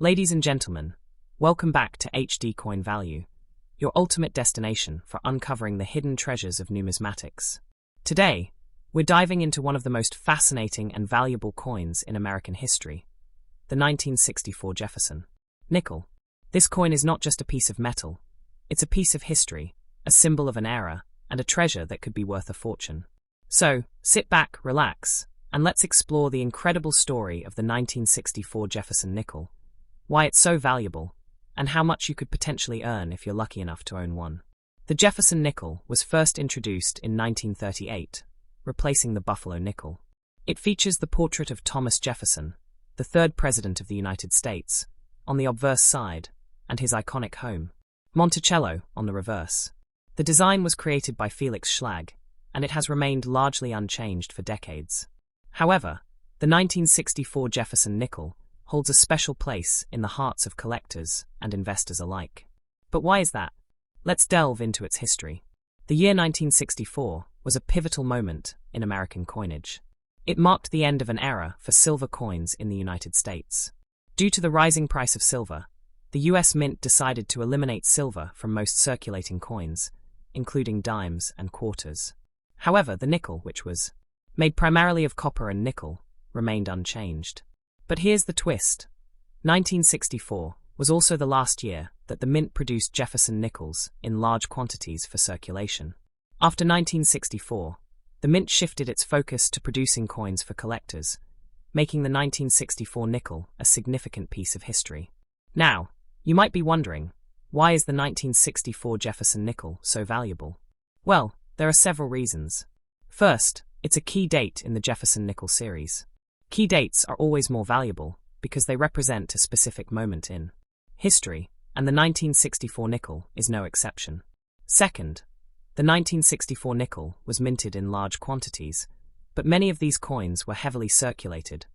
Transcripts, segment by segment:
Ladies and gentlemen, welcome back to HD Coin Value, your ultimate destination for uncovering the hidden treasures of numismatics. Today, we're diving into one of the most fascinating and valuable coins in American history, the 1964 Jefferson Nickel. This coin is not just a piece of metal, it's a piece of history, a symbol of an era, and a treasure that could be worth a fortune. So, sit back, relax, and let's explore the incredible story of the 1964 Jefferson Nickel, why it's so valuable, and how much you could potentially earn if you're lucky enough to own one. The Jefferson Nickel was first introduced in 1938, replacing the Buffalo nickel. It features the portrait of Thomas Jefferson, the third president of the United States, on the obverse side, and his iconic home, Monticello, on the reverse. The design was created by Felix Schlag, and it has remained largely unchanged for decades. However, the 1964 Jefferson Nickel holds a special place in the hearts of collectors and investors alike. But why is that? Let's delve into its history. The year 1964 was a pivotal moment in American coinage. It marked the end of an era for silver coins in the United States. Due to the rising price of silver, the U.S. Mint decided to eliminate silver from most circulating coins, including dimes and quarters. However, the nickel, which was made primarily of copper and nickel, remained unchanged. But here's the twist. 1964 was also the last year that the Mint produced Jefferson Nickels in large quantities for circulation. After 1964, the Mint shifted its focus to producing coins for collectors, making the 1964 nickel a significant piece of history. Now, you might be wondering, why is the 1964 Jefferson Nickel so valuable? Well, there are several reasons. First, it's a key date in the Jefferson Nickel series. Key dates are always more valuable because they represent a specific moment in history, and the 1964 nickel is no exception. Second, the 1964 nickel was minted in large quantities, but many of these coins were heavily circulated,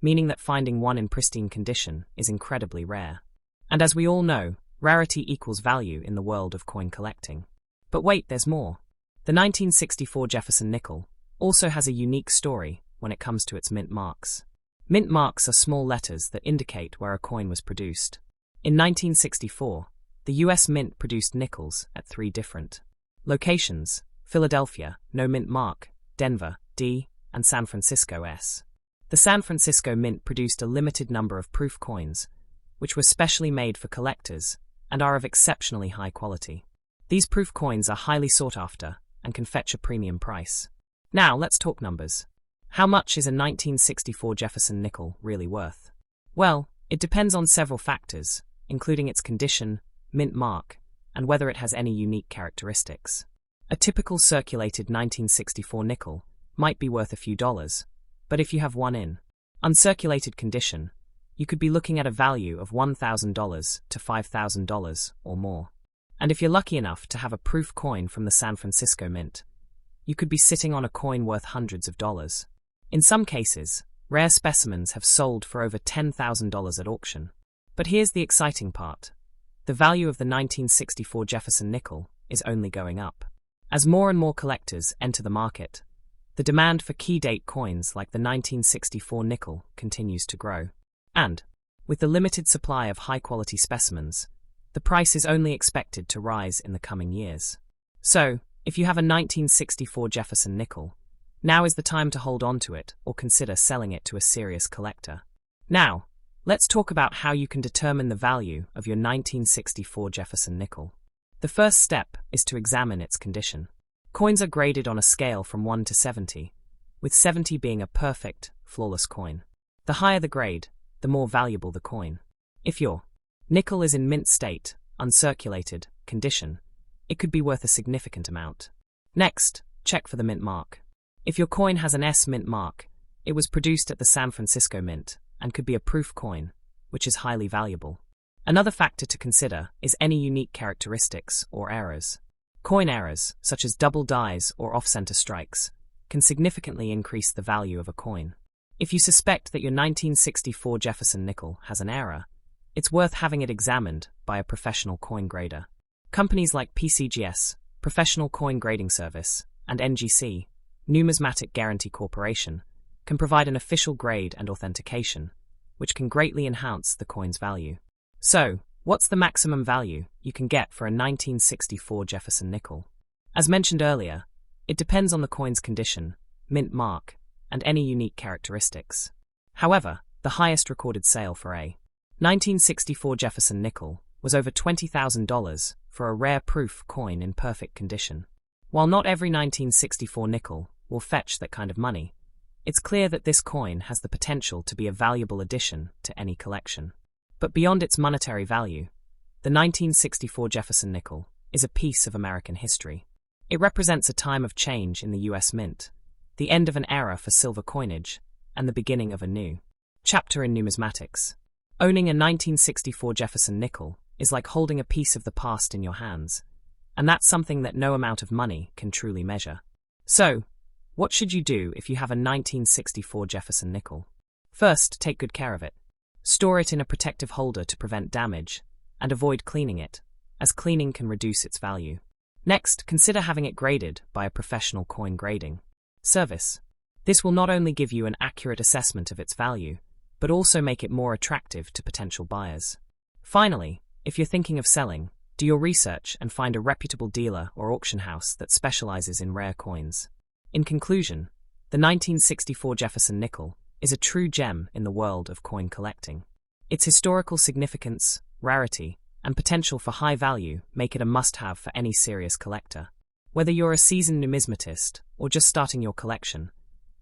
meaning that finding one in pristine condition is incredibly rare. And as we all know, rarity equals value in the world of coin collecting. But wait, there's more. The 1964 Jefferson Nickel also has a unique story when it comes to its mint marks. Mint marks are small letters that indicate where a coin was produced. In 1964, the U.S. Mint produced nickels at 3 different locations: Philadelphia, no mint mark; Denver, D; and San Francisco, S. The San Francisco Mint produced a limited number of proof coins, which were specially made for collectors and are of exceptionally high quality. These proof coins are highly sought after and can fetch a premium price. Now, let's talk numbers. How much is a 1964 Jefferson Nickel really worth? Well, it depends on several factors, including its condition, mint mark, and whether it has any unique characteristics. A typical circulated 1964 nickel might be worth a few dollars, but if you have one in uncirculated condition, you could be looking at a value of $1,000 to $5,000 or more. And if you're lucky enough to have a proof coin from the San Francisco Mint, you could be sitting on a coin worth hundreds of dollars. In some cases, rare specimens have sold for over $10,000 at auction. But here's the exciting part. The value of the 1964 Jefferson Nickel is only going up. As more and more collectors enter the market, the demand for key date coins like the 1964 nickel continues to grow. And, with the limited supply of high-quality specimens, the price is only expected to rise in the coming years. So, if you have a 1964 Jefferson Nickel, now is the time to hold on to it or consider selling it to a serious collector. Now, let's talk about how you can determine the value of your 1964 Jefferson Nickel. The first step is to examine its condition. Coins are graded on a scale from 1 to 70, with 70 being a perfect, flawless coin. The higher the grade, the more valuable the coin. If your nickel is in mint state, uncirculated condition, it could be worth a significant amount. Next, check for the mint mark. If your coin has an S mint mark, it was produced at the San Francisco Mint and could be a proof coin, which is highly valuable. Another factor to consider is any unique characteristics or errors. Coin errors, such as double dies or off-center strikes, can significantly increase the value of a coin. If you suspect that your 1964 Jefferson Nickel has an error, it's worth having it examined by a professional coin grader. Companies like PCGS, Professional Coin Grading Service, and NGC, Numismatic Guarantee Corporation, can provide an official grade and authentication, which can greatly enhance the coin's value. So, what's the maximum value you can get for a 1964 Jefferson nickel? As mentioned earlier, it depends on the coin's condition, mint mark, and any unique characteristics. However, the highest recorded sale for a 1964 Jefferson nickel was over $20,000 for a rare proof coin in perfect condition. While not every 1964 nickel will fetch that kind of money, it's clear that this coin has the potential to be a valuable addition to any collection. But beyond its monetary value, the 1964 Jefferson nickel is a piece of American history. It represents a time of change in the US Mint, the end of an era for silver coinage, and the beginning of a new chapter in numismatics. Owning a 1964 Jefferson nickel is like holding a piece of the past in your hands, and that's something that no amount of money can truly measure. So, what should you do if you have a 1964 Jefferson nickel? First, take good care of it. Store it in a protective holder to prevent damage, and avoid cleaning it, as cleaning can reduce its value. Next, consider having it graded by a professional coin grading service. This will not only give you an accurate assessment of its value, but also make it more attractive to potential buyers. Finally, if you're thinking of selling, do your research and find a reputable dealer or auction house that specializes in rare coins. In conclusion, the 1964 Jefferson nickel is a true gem in the world of coin collecting. Its historical significance, rarity, and potential for high value make it a must-have for any serious collector. Whether you're a seasoned numismatist or just starting your collection,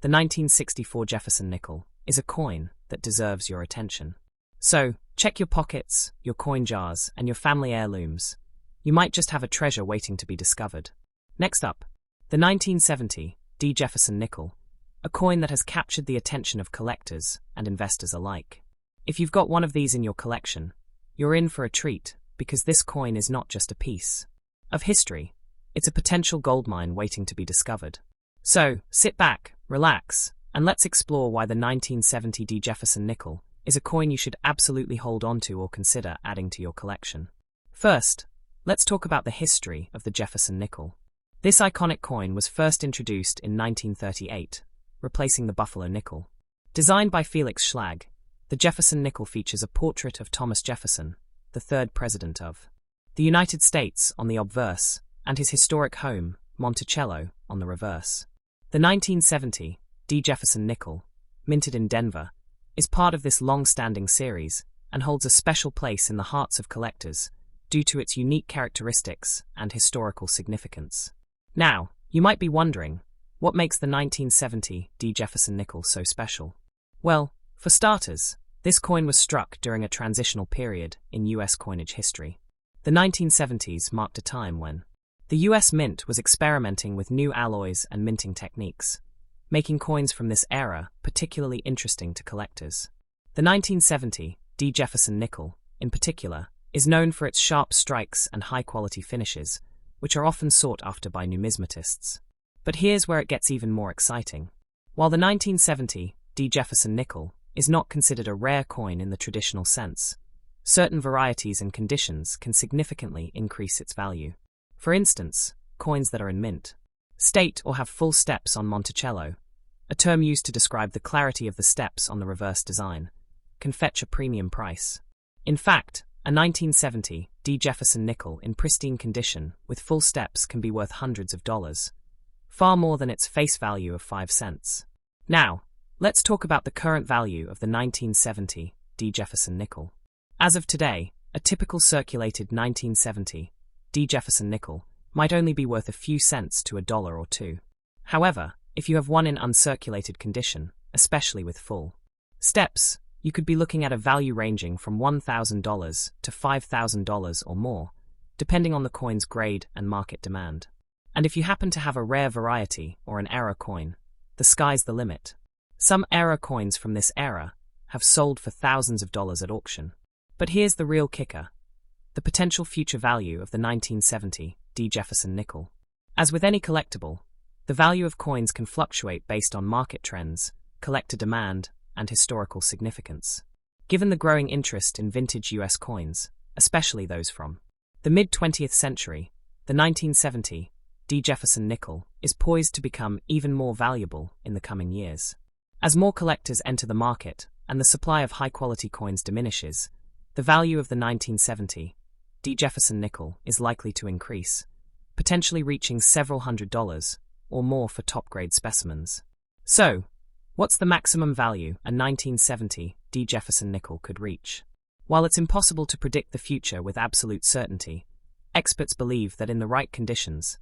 the 1964 Jefferson nickel is a coin that deserves your attention. So, check your pockets, your coin jars, and your family heirlooms. You might just have a treasure waiting to be discovered. Next up, the 1970 D. Jefferson Nickel, a coin that has captured the attention of collectors and investors alike. If you've got one of these in your collection, you're in for a treat, because this coin is not just a piece of history, it's a potential goldmine waiting to be discovered. So, sit back, relax, and let's explore why the 1970 D. Jefferson Nickel is a coin you should absolutely hold on to or consider adding to your collection. First, let's talk about the history of the Jefferson Nickel. This iconic coin was first introduced in 1938, replacing the Buffalo nickel. Designed by Felix Schlag, the Jefferson Nickel features a portrait of Thomas Jefferson, the third president of the United States, on the obverse, and his historic home, Monticello, on the reverse. The 1970 D. Jefferson Nickel, minted in Denver, is part of this long-standing series and holds a special place in the hearts of collectors due to its unique characteristics and historical significance. Now, you might be wondering, what makes the 1970 D. Jefferson Nickel so special? Well, for starters, this coin was struck during a transitional period in US coinage history. The 1970s marked a time when the US Mint was experimenting with new alloys and minting techniques, making coins from this era particularly interesting to collectors. The 1970 D. Jefferson Nickel, in particular, is known for its sharp strikes and high-quality finishes, which are often sought after by numismatists. But here's where it gets even more exciting. While the 1970 D. Jefferson Nickel is not considered a rare coin in the traditional sense, certain varieties and conditions can significantly increase its value. For instance, coins that are in mint state or have full steps on Monticello, a term used to describe the clarity of the steps on the reverse design, can fetch a premium price. In fact, a 1970 D. Jefferson Nickel in pristine condition with full steps can be worth hundreds of dollars, far more than its face value of 5 cents. Now, let's talk about the current value of the 1970 D. Jefferson Nickel. As of today, a typical circulated 1970 D. Jefferson Nickel might only be worth a few cents to $1 or $2. However, if you have one in uncirculated condition, especially with full steps, you could be looking at a value ranging from $1,000 to $5,000 or more, depending on the coin's grade and market demand. And if you happen to have a rare variety or an era coin, the sky's the limit. Some era coins from this era have sold for thousands of dollars at auction. But here's the real kicker: the potential future value of the 1970 D. Jefferson Nickel. As with any collectible, the value of coins can fluctuate based on market trends, collector demand, and historical significance. Given the growing interest in vintage US coins, especially those from the mid-20th century, the 1970 D. Jefferson Nickel is poised to become even more valuable in the coming years. As more collectors enter the market and the supply of high-quality coins diminishes, the value of the 1970 Jefferson Nickel is likely to increase, potentially reaching several $100s or more for top-grade specimens. So, what's the maximum value a 1970 Jefferson Nickel could reach? While it's impossible to predict the future with absolute certainty, experts believe that in the right conditions,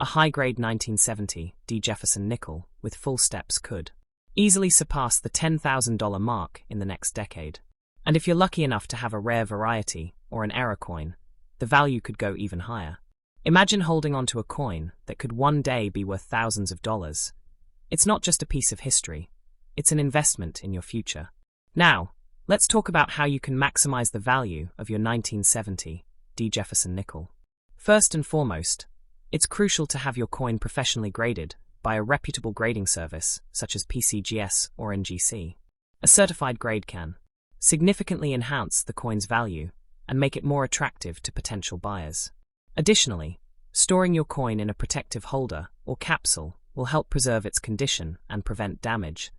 a high-grade 1970 Jefferson Nickel with full steps could easily surpass the $10,000 mark in the next decade. And if you're lucky enough to have a rare variety or an error coin, the value could go even higher. Imagine holding onto a coin that could one day be worth thousands of dollars. It's not just a piece of history, it's an investment in your future. Now, let's talk about how you can maximize the value of your 1970 Jefferson Nickel. First and foremost, it's crucial to have your coin professionally graded by a reputable grading service such as PCGS or NGC. A certified grade can significantly enhance the coin's value and make it more attractive to potential buyers. Additionally, storing your coin in a protective holder or capsule will help preserve its condition and prevent damage,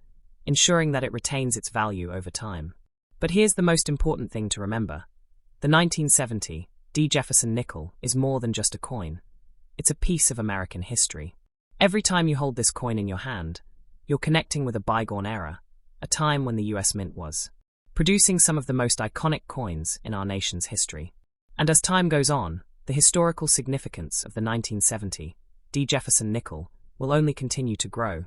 ensuring that it retains its value over time. But here's the most important thing to remember. The 1970 Jefferson Nickel is more than just a coin. It's a piece of American history. Every time you hold this coin in your hand, you're connecting with a bygone era, a time when the US Mint was producing some of the most iconic coins in our nation's history. And as time goes on, the historical significance of the 1970 Jefferson Nickel will only continue to grow,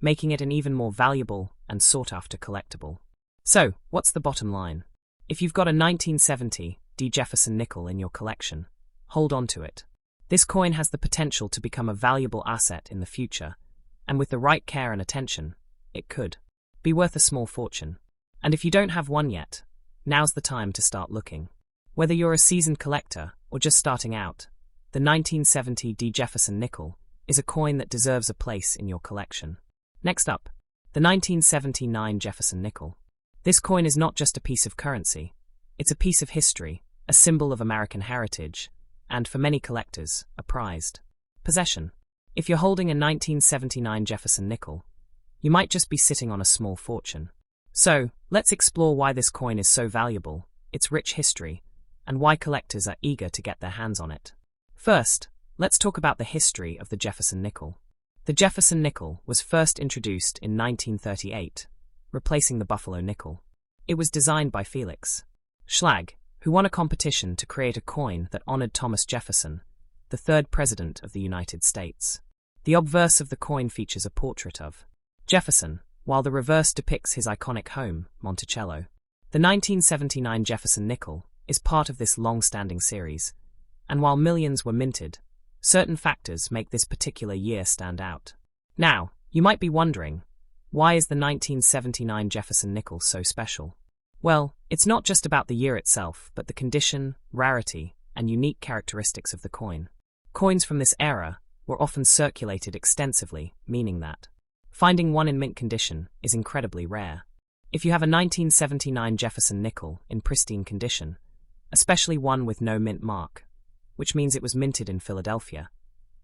making it an even more valuable and sought-after collectible. So, what's the bottom line? If you've got a 1970 Jefferson Nickel in your collection, hold on to it. This coin has the potential to become a valuable asset in the future, and with the right care and attention, it could be worth a small fortune. And if you don't have one yet, now's the time to start looking. Whether you're a seasoned collector or just starting out, the 1970 Jefferson Nickel is a coin that deserves a place in your collection. Next up, the 1979 Jefferson Nickel. This coin is not just a piece of currency, it's a piece of history, a symbol of American heritage, and for many collectors, a prized possession. If you're holding a 1979 Jefferson Nickel, you might just be sitting on a small fortune. So, let's explore why this coin is so valuable, its rich history, and why collectors are eager to get their hands on it. First, let's talk about the history of the Jefferson Nickel. The Jefferson Nickel was first introduced in 1938, replacing the Buffalo nickel. It was designed by Felix Schlag, who won a competition to create a coin that honored Thomas Jefferson, the third president of the United States. The obverse of the coin features a portrait of Jefferson, while the reverse depicts his iconic home, Monticello. The 1979 Jefferson Nickel is part of this long-standing series, and while millions were minted, certain factors make this particular year stand out. Now, you might be wondering, why is the 1979 Jefferson Nickel so special? Well, it's not just about the year itself, but the condition, rarity, and unique characteristics of the coin. Coins from this era were often circulated extensively, meaning that finding one in mint condition is incredibly rare. If you have a 1979 Jefferson Nickel in pristine condition, especially one with no mint mark, which means it was minted in Philadelphia,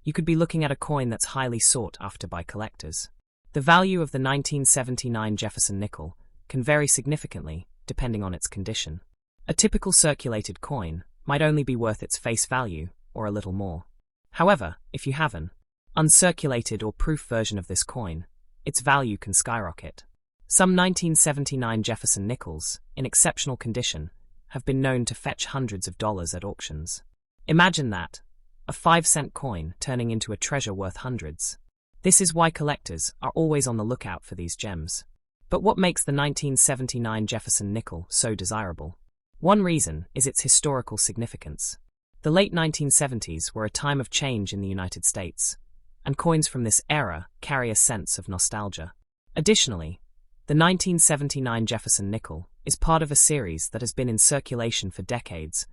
you could be looking at a coin that's highly sought after by collectors. The value of the 1979 Jefferson Nickel can vary significantly depending on its condition. A typical circulated coin might only be worth its face value or a little more. However, if you have an uncirculated or proof version of this coin, its value can skyrocket. Some 1979 Jefferson Nickels, in exceptional condition, have been known to fetch hundreds of dollars at auctions. Imagine that, a 5-cent coin turning into a treasure worth hundreds. This is why collectors are always on the lookout for these gems. But what makes the 1979 Jefferson Nickel so desirable? One reason is its historical significance. The late 1970s were a time of change in the United States, and coins from this era carry a sense of nostalgia. Additionally, the 1979 Jefferson Nickel is part of a series that has been in circulation for decades,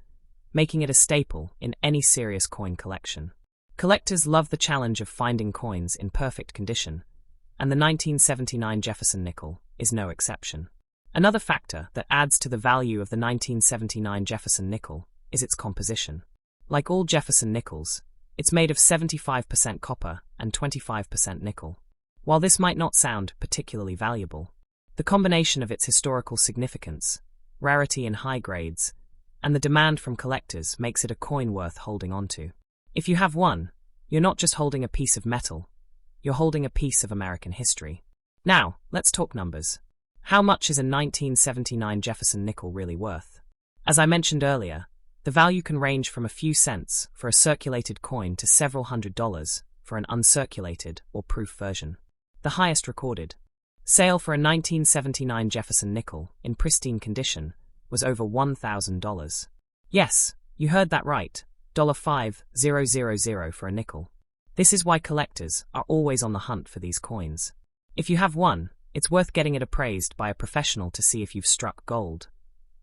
making it a staple in any serious coin collection. Collectors love the challenge of finding coins in perfect condition, and the 1979 Jefferson Nickel is no exception. Another factor that adds to the value of the 1979 Jefferson Nickel is its composition. Like all Jefferson Nickels, it's made of 75% copper and 25% nickel. While this might not sound particularly valuable, The combination of its historical significance, rarity in high grades, and the demand from collectors makes it a coin worth holding onto. If you have one, you're not just holding a piece of metal, you're holding a piece of American history. Now, let's talk numbers. How much is a 1979 Jefferson nickel really worth? As I mentioned earlier, the value can range from a few cents for a circulated coin to several $100s for an uncirculated or proof version. The highest recorded sale for a 1979 Jefferson nickel in pristine condition was over $1,000. Yes, you heard that right, $5,000 for a nickel. This is why collectors are always on the hunt for these coins. If you have one, it's worth getting it appraised by a professional to see if you've struck gold,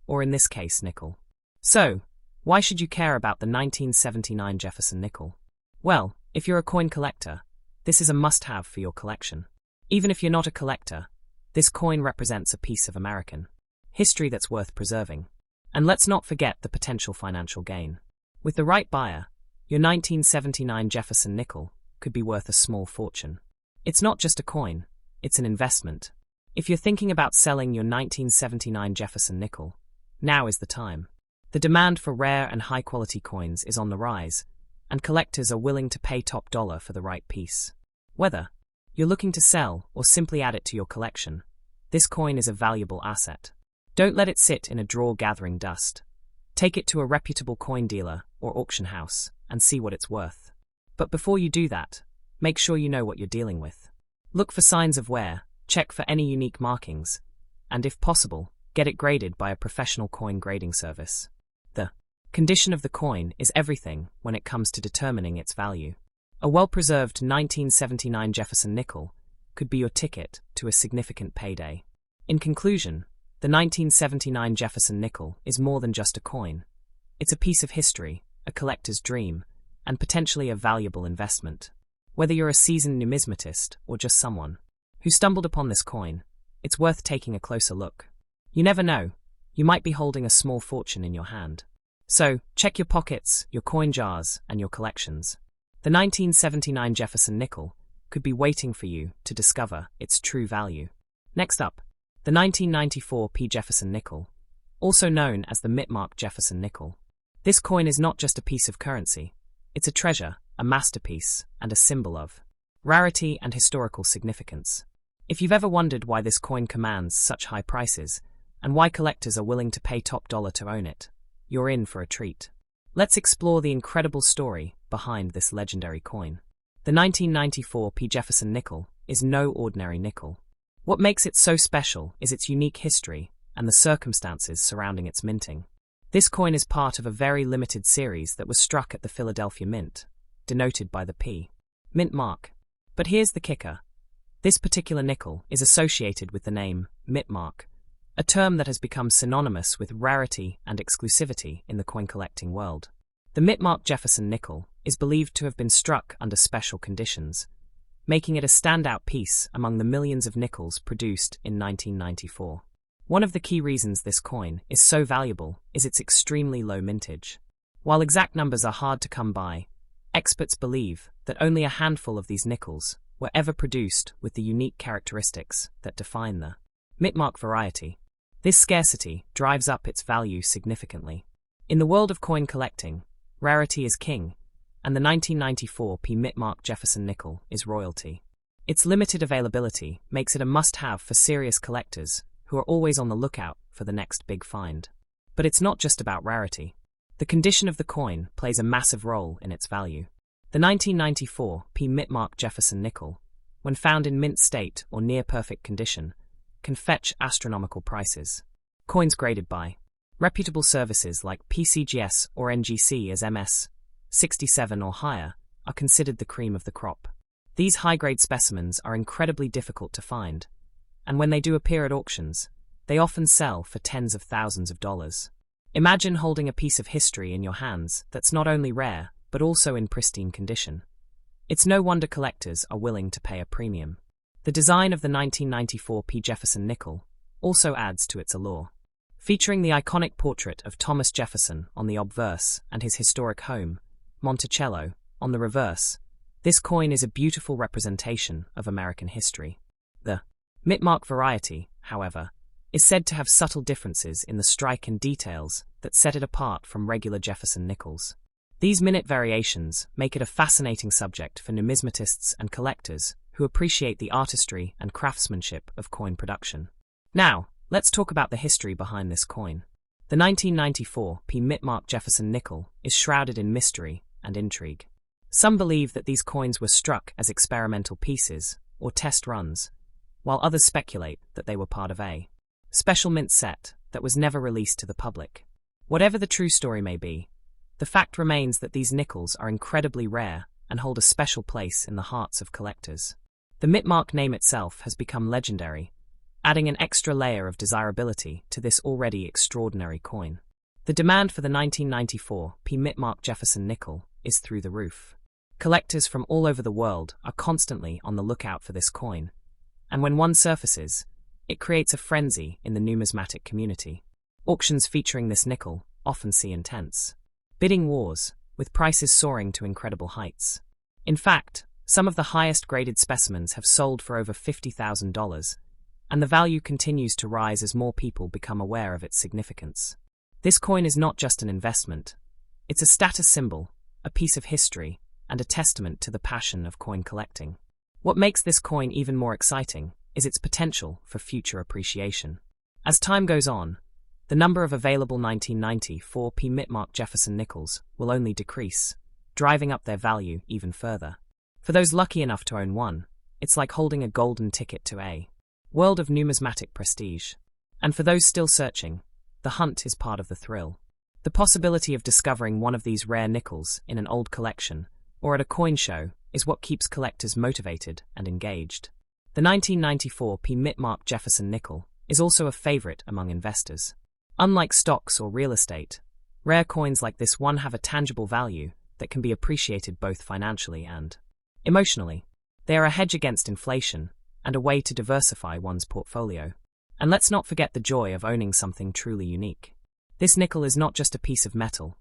or in this case, nickel. So, why should you care about the 1979 Jefferson nickel? Well, if you're a coin collector, this is a must-have for your collection. Even if you're not a collector, this coin represents a piece of American history that's worth preserving. And let's not forget the potential financial gain. With the right buyer, your 1979 Jefferson nickel could be worth a small fortune. It's not just a coin, it's an investment. If you're thinking about selling your 1979 Jefferson nickel, now is the time. The demand for rare and high-quality coins is on the rise, and collectors are willing to pay top dollar for the right piece. Whether you're looking to sell or simply add it to your collection, this coin is a valuable asset. Don't let it sit in a drawer gathering dust. Take it to a reputable coin dealer or auction house and see what it's worth. But before you do that, make sure you know what you're dealing with. Look for signs of wear, check for any unique markings, and if possible, get it graded by a professional coin grading service. The condition of the coin is everything when it comes to determining its value. A well-preserved 1979 Jefferson nickel could be your ticket to a significant payday. In conclusion, the 1979 Jefferson nickel is more than just a coin. It's a piece of history, a collector's dream, and potentially a valuable investment. Whether you're a seasoned numismatist or just someone who stumbled upon this coin, it's worth taking a closer look. You never know, you might be holding a small fortune in your hand. So, check your pockets, your coin jars, and your collections. The 1979 Jefferson nickel could be waiting for you to discover its true value. Next up, the 1994 P. Jefferson nickel, also known as the Mitmark Jefferson nickel. This coin is not just a piece of currency, it's a treasure, a masterpiece, and a symbol of rarity and historical significance. If you've ever wondered why this coin commands such high prices, and why collectors are willing to pay top dollar to own it, you're in for a treat. Let's explore the incredible story behind this legendary coin. The 1994 P. Jefferson nickel is no ordinary nickel. What makes it so special is its unique history and the circumstances surrounding its minting. This coin is part of a very limited series that was struck at the Philadelphia Mint, denoted by the P. Mint mark. But here's the kicker. This particular nickel is associated with the name Mitmark, a term that has become synonymous with rarity and exclusivity in the coin collecting world. The Mitmark Jefferson nickel is believed to have been struck under special conditions, making it a standout piece among the millions of nickels produced in 1994. One of the key reasons this coin is so valuable is its extremely low mintage. While exact numbers are hard to come by, experts believe that only a handful of these nickels were ever produced with the unique characteristics that define the Mitmark variety. This scarcity drives up its value significantly. In the world of coin collecting, rarity is king, and the 1994 P. Mitmark Jefferson nickel is royalty. Its limited availability makes it a must-have for serious collectors who are always on the lookout for the next big find. But it's not just about rarity. The condition of the coin plays a massive role in its value. The 1994 P. Mitmark Jefferson nickel, when found in mint state or near perfect condition, can fetch astronomical prices. Coins graded by reputable services like PCGS or NGC as MS 67 or higher are considered the cream of the crop. These high-grade specimens are incredibly difficult to find, and when they do appear at auctions, they often sell for tens of thousands of dollars. Imagine holding a piece of history in your hands that's not only rare, but also in pristine condition. It's no wonder collectors are willing to pay a premium. The design of the 1994 P. Jefferson nickel also adds to its allure. Featuring the iconic portrait of Thomas Jefferson on the obverse and his historic home, Monticello, on the reverse, this coin is a beautiful representation of American history. The Mitmark variety however, is said to have subtle differences in the strike and details that set it apart from regular Jefferson nickels. These minute variations make it a fascinating subject for numismatists and collectors who appreciate the artistry and craftsmanship of coin production. Now, let's talk about the history behind this coin. The 1994 Mint Jefferson Nickel is shrouded in mystery and intrigue. Some believe that these coins were struck as experimental pieces or test runs, while others speculate that they were part of a special mint set that was never released to the public. Whatever the true story may be, the fact remains that these nickels are incredibly rare and hold a special place in the hearts of collectors. The Mint name itself has become legendary, adding an extra layer of desirability to this already extraordinary coin. The demand for the 1994 Mint Jefferson Nickel is through the roof. Collectors from all over the world are constantly on the lookout for this coin, and when one surfaces, it creates a frenzy in the numismatic community. Auctions featuring this nickel often see intense bidding wars, with prices soaring to incredible heights. In fact, some of the highest graded specimens have sold for over $50,000, and the value continues to rise as more people become aware of its significance. This coin is not just an investment, it's a status symbol, a piece of history, and a testament to the passion of coin collecting. What makes this coin even more exciting is its potential for future appreciation. As time goes on, the number of available 1994 Mint Jefferson nickels will only decrease, driving up their value even further. For those lucky enough to own one, it's like holding a golden ticket to a world of numismatic prestige. And for those still searching, the hunt is part of the thrill. The possibility of discovering one of these rare nickels in an old collection or at a coin show is what keeps collectors motivated and engaged. The 1994 Mint Jefferson Nickel is also a favorite among investors. Unlike stocks or real estate, rare coins like this one have a tangible value that can be appreciated both financially and emotionally. They are a hedge against inflation and a way to diversify one's portfolio. And let's not forget the joy of owning something truly unique. This nickel is not just a piece of metal.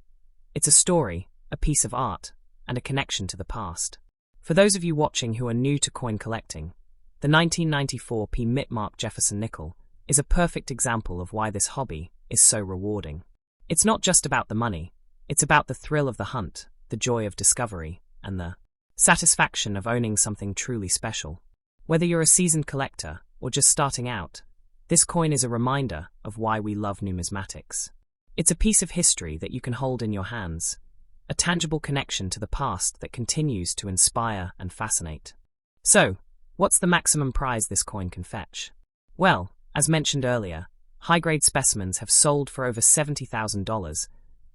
It's a story, a piece of art, and a connection to the past. For those of you watching who are new to coin collecting, the 1994 Mint Jefferson Nickel is a perfect example of why this hobby is so rewarding. It's not just about the money, it's about the thrill of the hunt, the joy of discovery, and the satisfaction of owning something truly special. Whether you're a seasoned collector or just starting out, this coin is a reminder of why we love numismatics. It's a piece of history that you can hold in your hands, a tangible connection to the past that continues to inspire and fascinate. So, what's the maximum prize this coin can fetch? Well, as mentioned earlier, high-grade specimens have sold for over $70,000,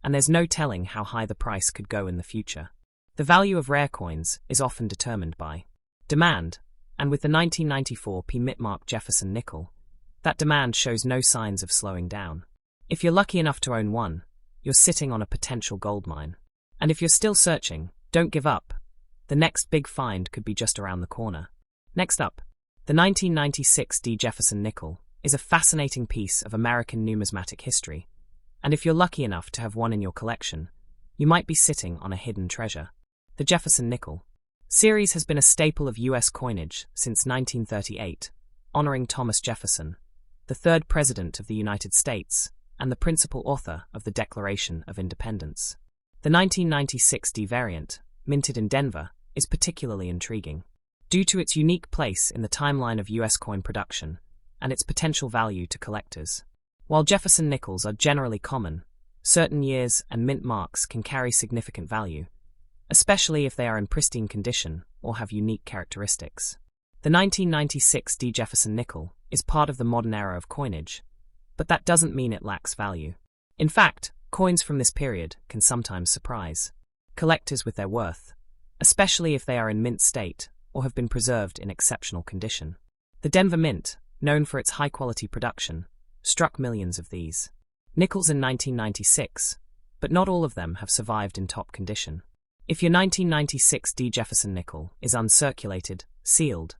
and there's no telling how high the price could go in the future. The value of rare coins is often determined by demand, and with the 1994 Mint Jefferson Nickel, that demand shows no signs of slowing down. If you're lucky enough to own one, you're sitting on a potential goldmine. And if you're still searching, don't give up. The next big find could be just around the corner. Next up, the 1996 Jefferson Nickel is a fascinating piece of American numismatic history, and if you're lucky enough to have one in your collection, you might be sitting on a hidden treasure. The Jefferson Nickel series has been a staple of U.S. coinage since 1938, honoring Thomas Jefferson, the third President of the United States and the principal author of the Declaration of Independence. The 1996 variant, minted in Denver, is particularly intriguing, due to its unique place in the timeline of U.S. coin production and its potential value to collectors. While Jefferson nickels are generally common, certain years and mint marks can carry significant value, especially if they are in pristine condition or have unique characteristics. The 1996 Jefferson Nickel is part of the modern era of coinage, but that doesn't mean it lacks value. In fact, coins from this period can sometimes surprise collectors with their worth, especially if they are in mint state or have been preserved in exceptional condition. The Denver Mint, known for its high-quality production, struck millions of these nickels in 1996, but not all of them have survived in top condition. If your 1996 Jefferson Nickel is uncirculated, sealed,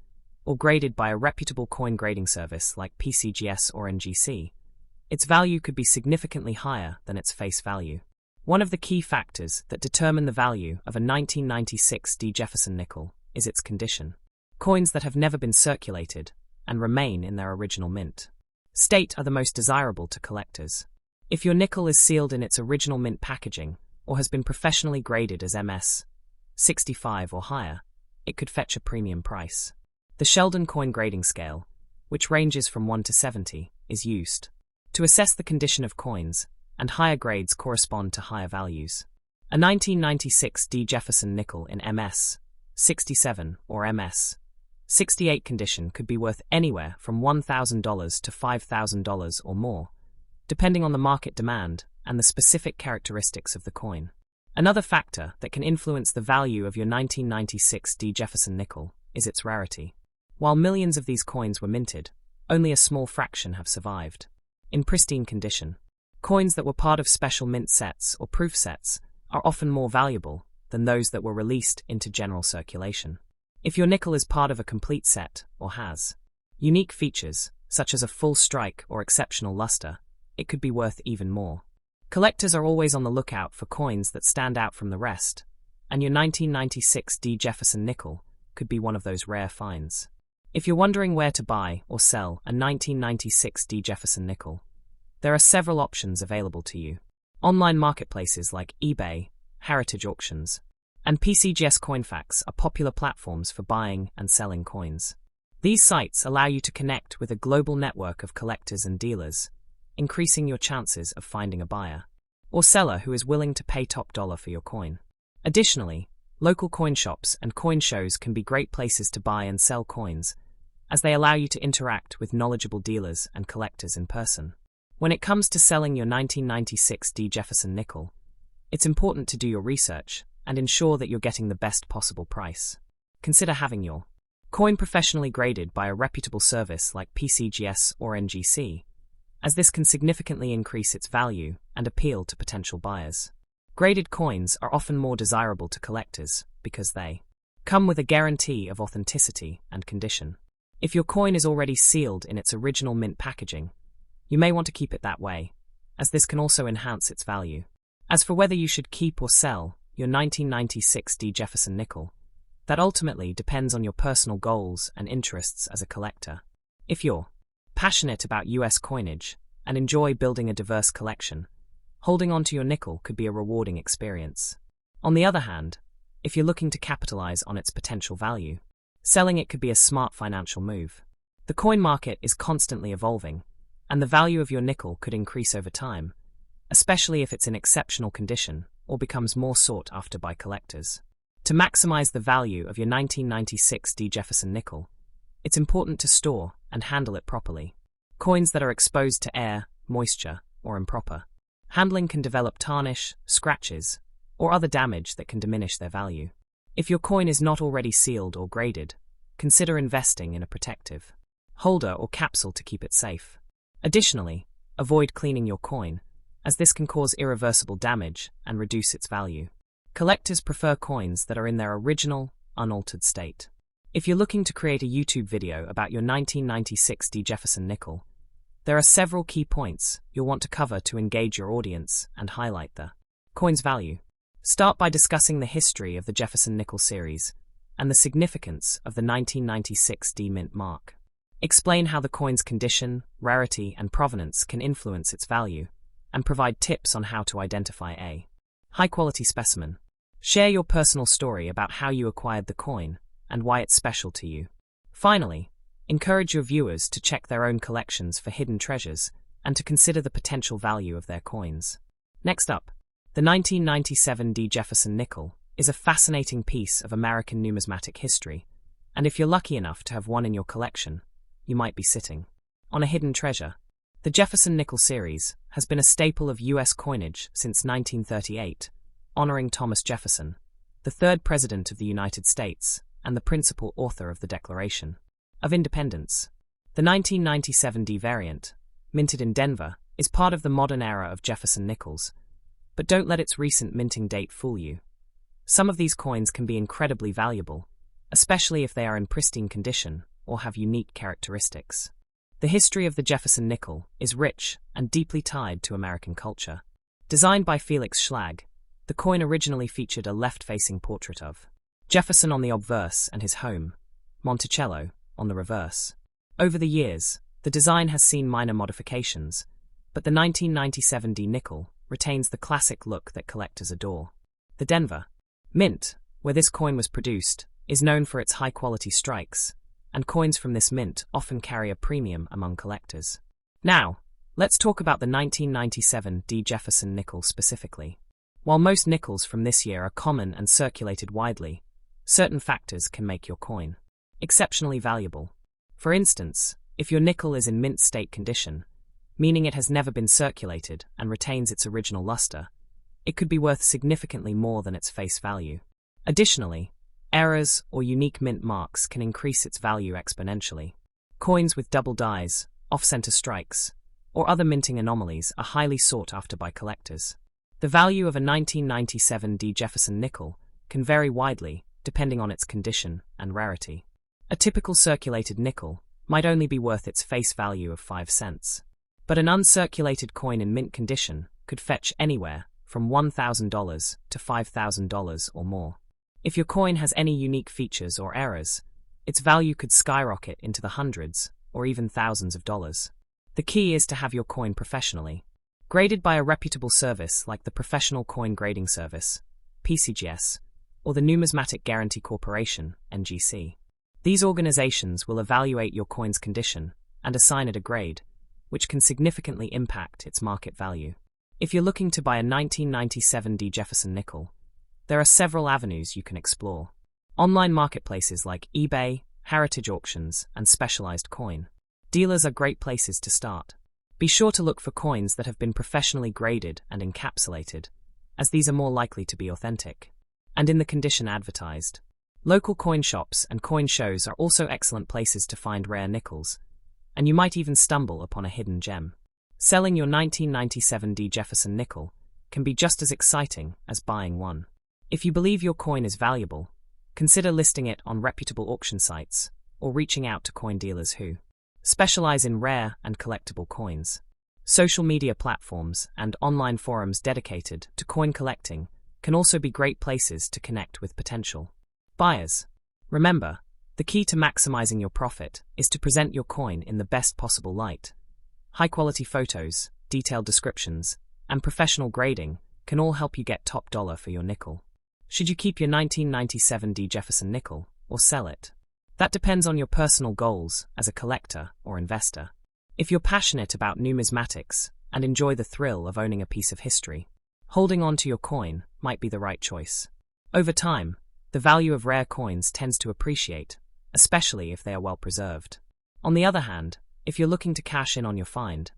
or graded by a reputable coin grading service like PCGS or NGC, its value could be significantly higher than its face value. One of the key factors that determine the value of a 1996 Jefferson Nickel is its condition. Coins that have never been circulated and remain in their original mint state are the most desirable to collectors. If your nickel is sealed in its original mint packaging or has been professionally graded as MS 65 or higher, it could fetch a premium price. The Sheldon coin grading scale, which ranges from 1 to 70, is used to assess the condition of coins, and higher grades correspond to higher values. A 1996 D Jefferson nickel in MS 67 or MS 68 condition could be worth anywhere from $1,000 to $5,000 or more, depending on the market demand and the specific characteristics of the coin. Another factor that can influence the value of your 1996 D Jefferson nickel is its rarity. While millions of these coins were minted, only a small fraction have survived. In pristine condition, coins that were part of special mint sets or proof sets are often more valuable than those that were released into general circulation. If your nickel is part of a complete set or has unique features, such as a full strike or exceptional luster, it could be worth even more. Collectors are always on the lookout for coins that stand out from the rest, and your 1996 D Jefferson nickel could be one of those rare finds. If you're wondering where to buy or sell a 1996 D Jefferson nickel, there are several options available to you. Online marketplaces like eBay, Heritage Auctions, and PCGS Coinfax are popular platforms for buying and selling coins. These sites allow you to connect with a global network of collectors and dealers, increasing your chances of finding a buyer or seller who is willing to pay top dollar for your coin. Additionally, local coin shops and coin shows can be great places to buy and sell coins, as they allow you to interact with knowledgeable dealers and collectors in person. When it comes to selling your 1996 D Jefferson nickel, it's important to do your research and ensure that you're getting the best possible price. Consider having your coin professionally graded by a reputable service like PCGS or NGC, as this can significantly increase its value and appeal to potential buyers. Graded coins are often more desirable to collectors because they come with a guarantee of authenticity and condition. If your coin is already sealed in its original mint packaging, you may want to keep it that way, as this can also enhance its value. As for whether you should keep or sell your 1996 D Jefferson nickel, that ultimately depends on your personal goals and interests as a collector. If you're passionate about US coinage and enjoy building a diverse collection, holding on to your nickel could be a rewarding experience. On the other hand, if you're looking to capitalize on its potential value, selling it could be a smart financial move. The coin market is constantly evolving, and the value of your nickel could increase over time, especially if it's in exceptional condition or becomes more sought after by collectors. To maximize the value of your 1996 D Jefferson nickel, it's important to store and handle it properly. Coins that are exposed to air, moisture, or improper handling can develop tarnish, scratches, or other damage that can diminish their value. If your coin is not already sealed or graded, consider investing in a protective holder or capsule to keep it safe. Additionally, avoid cleaning your coin, as this can cause irreversible damage and reduce its value. Collectors prefer coins that are in their original, unaltered state. If you're looking to create a YouTube video about your 1996 D Jefferson nickel, there are several key points you'll want to cover to engage your audience and highlight the coin's value. Start by discussing the history of the Jefferson Nickel series and the significance of the 1996 D mint mark. Explain how the coin's condition, rarity, and provenance can influence its value, and provide tips on how to identify a high-quality specimen. Share your personal story about how you acquired the coin and why it's special to you. Finally, encourage your viewers to check their own collections for hidden treasures and to consider the potential value of their coins. Next up, the 1997 D Jefferson Nickel is a fascinating piece of American numismatic history, and if you're lucky enough to have one in your collection, you might be sitting on a hidden treasure. The Jefferson Nickel series has been a staple of U.S. coinage since 1938, honoring Thomas Jefferson, the third President of the United States and the principal author of the Declaration of Independence. The 1997 D variant, minted in Denver, is part of the modern era of Jefferson Nickels, but don't let its recent minting date fool you. Some of these coins can be incredibly valuable, especially if they are in pristine condition or have unique characteristics. The history of the Jefferson Nickel is rich and deeply tied to American culture. Designed by Felix Schlag, the coin originally featured a left-facing portrait of Jefferson on the obverse and his home, Monticello, on the reverse. Over the years, The design has seen minor modifications, but the 1997 D nickel retains the classic look that collectors adore. The Denver Mint, where this coin was produced, is known for its high-quality strikes, and coins from this mint often carry a premium among collectors. Now, let's talk about the 1997 D Jefferson Nickel specifically. While most nickels from this year are common and circulated widely, certain factors can make your coin exceptionally valuable. For instance, if your nickel is in mint state condition, meaning it has never been circulated and retains its original luster, it could be worth significantly more than its face value. Additionally, errors or unique mint marks can increase its value exponentially. Coins with double dies, off-center strikes, or other minting anomalies are highly sought after by collectors. The value of a 1997 D Jefferson nickel can vary widely depending on its condition and rarity. A typical circulated nickel might only be worth its face value of 5 cents. But an uncirculated coin in mint condition could fetch anywhere from $1,000 to $5,000 or more. If your coin has any unique features or errors, its value could skyrocket into the hundreds or even thousands of dollars. The key is to have your coin professionally graded by a reputable service like the Professional Coin Grading Service, PCGS, or the Numismatic Guarantee Corporation, NGC. These organizations will evaluate your coin's condition and assign it a grade, which can significantly impact its market value. If you're looking to buy a 1997 D Jefferson nickel, there are several avenues you can explore. Online marketplaces like eBay, heritage auctions, and specialized coin dealers are great places to start. Be sure to look for coins that have been professionally graded and encapsulated, as these are more likely to be authentic and in the condition advertised. Local coin shops and coin shows are also excellent places to find rare nickels, and you might even stumble upon a hidden gem. Selling your 1997 D Jefferson nickel can be just as exciting as buying one. If you believe your coin is valuable, consider listing it on reputable auction sites or reaching out to coin dealers who specialize in rare and collectible coins. Social media platforms and online forums dedicated to coin collecting can also be great places to connect with potential buyers. Remember, the key to maximizing your profit is to present your coin in the best possible light. High-quality photos, detailed descriptions, and professional grading can all help you get top dollar for your nickel. Should you keep your 1997 D Jefferson nickel or sell it? That depends on your personal goals as a collector or investor. If you're passionate about numismatics and enjoy the thrill of owning a piece of history, holding on to your coin might be the right choice. Over time, the value of rare coins tends to appreciate, especially if they are well preserved. On the other hand, if you're looking to cash in on your find,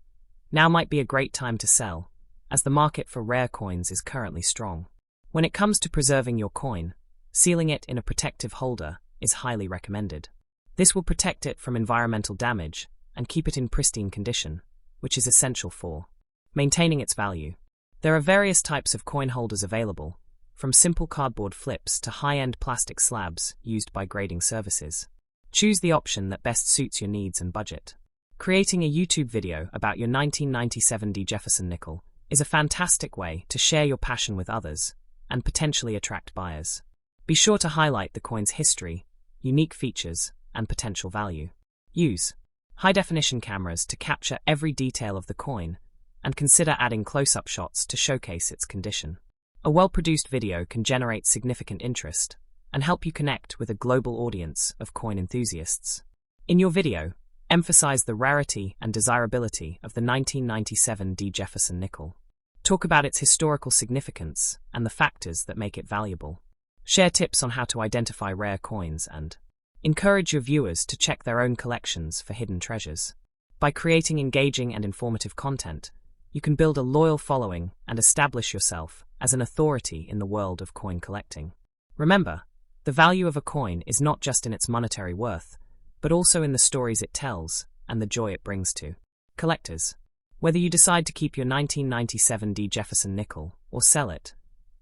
now might be a great time to sell, as the market for rare coins is currently strong. When it comes to preserving your coin, sealing it in a protective holder is highly recommended. This will protect it from environmental damage and keep it in pristine condition, which is essential for maintaining its value. There are various types of coin holders available, from simple cardboard flips to high-end plastic slabs used by grading services. Choose the option that best suits your needs and budget. Creating a YouTube video about your 1997 D Jefferson nickel is a fantastic way to share your passion with others and potentially attract buyers. Be sure to highlight the coin's history, unique features, and potential value. Use high-definition cameras to capture every detail of the coin and consider adding close-up shots to showcase its condition. A well-produced video can generate significant interest and help you connect with a global audience of coin enthusiasts. In your video, emphasize the rarity and desirability of the 1997 D Jefferson nickel. Talk about its historical significance and the factors that make it valuable. Share tips on how to identify rare coins and encourage your viewers to check their own collections for hidden treasures. By creating engaging and informative content, you can build a loyal following and establish yourself as an authority in the world of coin collecting. Remember, the value of a coin is not just in its monetary worth, but also in the stories it tells and the joy it brings to collectors. Whether you decide to keep your 1997 D Jefferson nickel or sell it,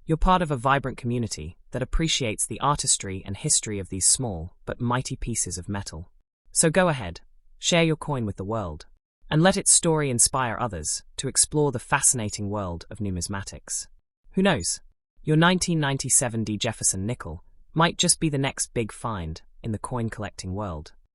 you're part of a vibrant community that appreciates the artistry and history of these small but mighty pieces of metal. So go ahead, share your coin with the world, and let its story inspire others to explore the fascinating world of numismatics. Who knows? Your 1997 D Jefferson nickel might just be the next big find in the coin collecting world.